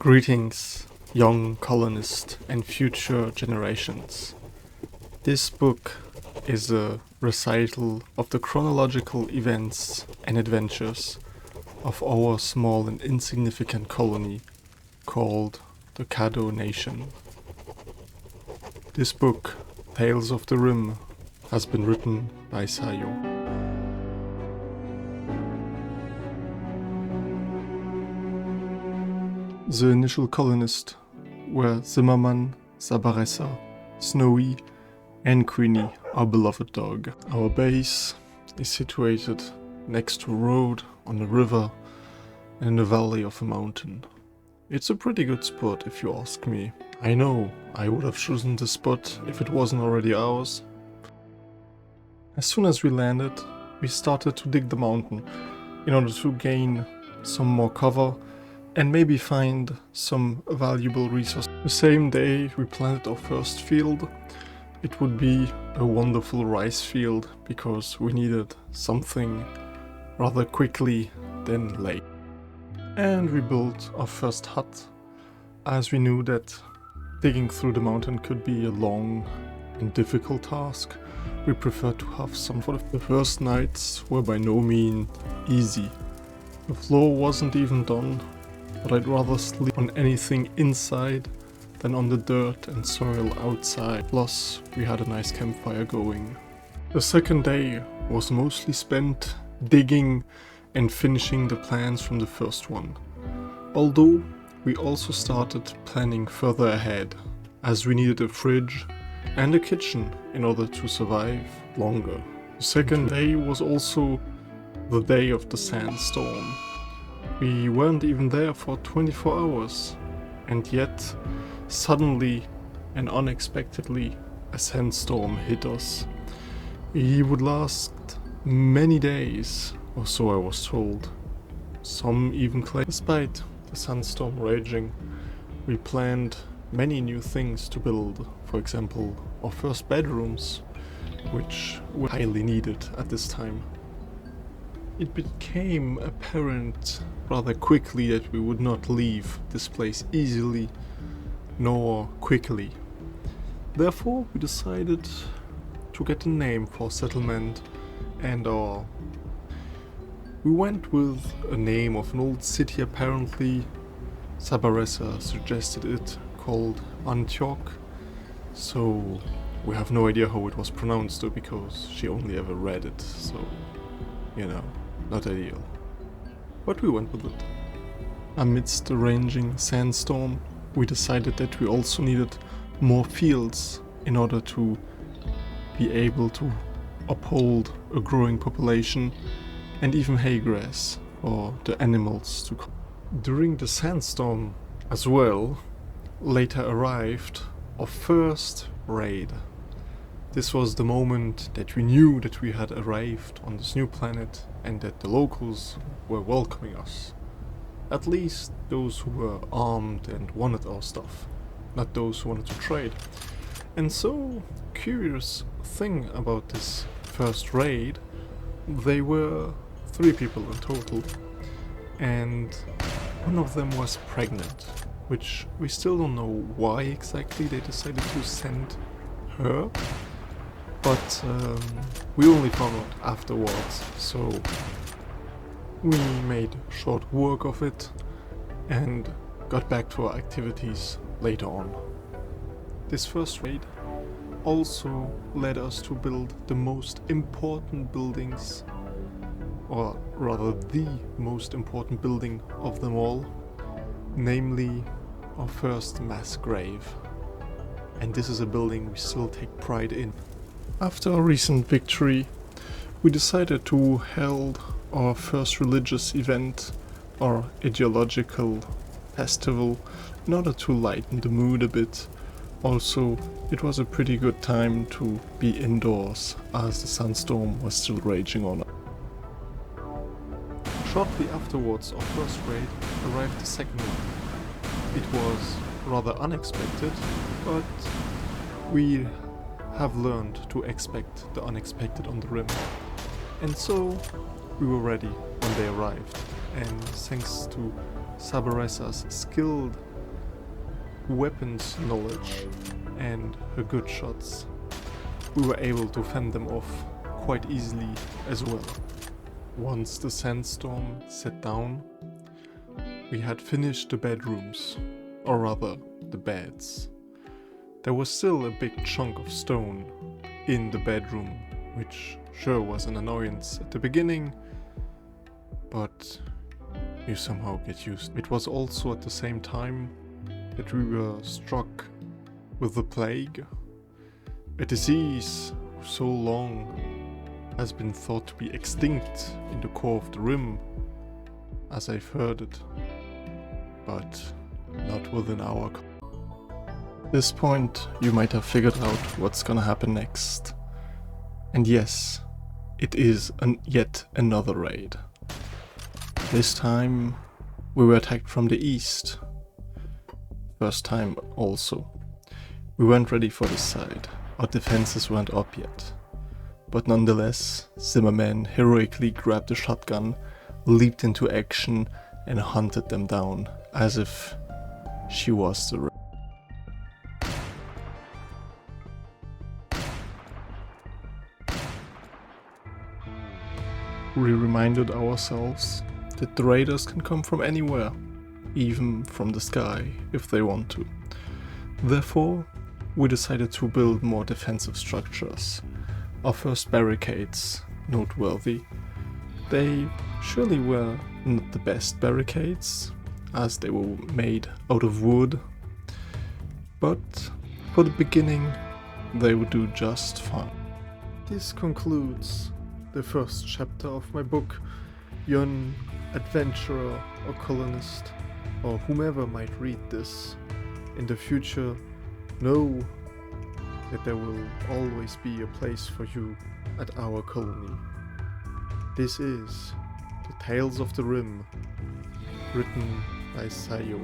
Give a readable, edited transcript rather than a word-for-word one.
Greetings, young colonist and future generations. This book is a recital of the chronological events and adventures of our small and insignificant colony called the Kado Nation. This book, Tales of the Rim, has been written by Sayo. The initial colonists were Zimmerman, Sabaressa, Snowy, and Queenie, our beloved dog. Our base is situated next to a road, on a river, and in the valley of a mountain. It's a pretty good spot if you ask me. I know, I would have chosen this spot if it wasn't already ours. As soon as we landed, we started to dig the mountain in order to gain some more cover and maybe find some valuable resources. The same day we planted our first field. It would be a wonderful rice field because we needed something rather quickly than late. And we built our first hut, as we knew that digging through the mountain could be a long and difficult task. We preferred to have some for the first nights were by no means easy. The floor wasn't even done, but I'd rather sleep on anything inside than on the dirt and soil outside. Plus, we had a nice campfire going. The second day was mostly spent digging and finishing the plans from the first one. Although, we also started planning further ahead, as we needed a fridge and a kitchen in order to survive longer. The second day was also the day of the sandstorm. We weren't even there for 24 hours, and yet, suddenly and unexpectedly, a sandstorm hit us. It would last many days, or so I was told. Some even claim, despite the sandstorm raging, we planned many new things to build. For example, our first bedrooms, which were highly needed at this time. It became apparent rather quickly that we would not leave this place easily nor quickly. Therefore, we decided to get a name for settlement, and we went with a name of an old city apparently. Sabaressa suggested it, called Antioch, so we have no idea how it was pronounced though, because she only ever read it, so you know, not ideal. But we went with it. Amidst the raging sandstorm, we decided that we also needed more fields in order to be able to uphold a growing population and even hay grass for the animals to come. During the sandstorm as well, later arrived our first raid. This was the moment that we knew that we had arrived on this new planet and that the locals were welcoming us. At least those who were armed and wanted our stuff, not those who wanted to trade. And so, curious thing about this first raid, they were 3 people in total, and one of them was pregnant, which we still don't know why exactly they decided to send her. But we only found out afterwards, so we made short work of it and got back to our activities later on. This first raid also led us to build the most important buildings, or rather the most important building of them all, namely our first mass grave. And this is a building we still take pride in. After our recent victory, we decided to hold our first religious event, or ideological festival, in order to lighten the mood a bit. Also, it was a pretty good time to be indoors, as the sandstorm was still raging on. Shortly afterwards, our first raid arrived the second one. It was rather unexpected, but we have learned to expect the unexpected on the rim. And so we were ready when they arrived, and thanks to Sabaressa's skilled weapons knowledge and her good shots, we were able to fend them off quite easily as well. Once the sandstorm set down, we had finished the bedrooms, or rather the beds. There was still a big chunk of stone in the bedroom, which sure was an annoyance at the beginning, but you somehow get used. It was also at the same time that we were struck with the plague, a disease so long has been thought to be extinct in the core of the Rim, as I've heard it, but not within our At this point, you might have figured out what's gonna happen next. And yes, it is yet another raid. This time, we were attacked from the east. First time also. We weren't ready for this side, our defenses weren't up yet. But nonetheless, Zimmerman heroically grabbed a shotgun, leaped into action, and hunted them down, as if she was the We reminded ourselves that the raiders can come from anywhere, even from the sky, if they want to. Therefore, we decided to build more defensive structures. Our first barricades, noteworthy. They surely were not the best barricades, as they were made out of wood, but for the beginning, they would do just fine. This concludes the first chapter of my book. You're an adventurer or colonist, or whomever might read this in the future, know that there will always be a place for you at our colony. This is The Tales of the Rim, written by Sayo.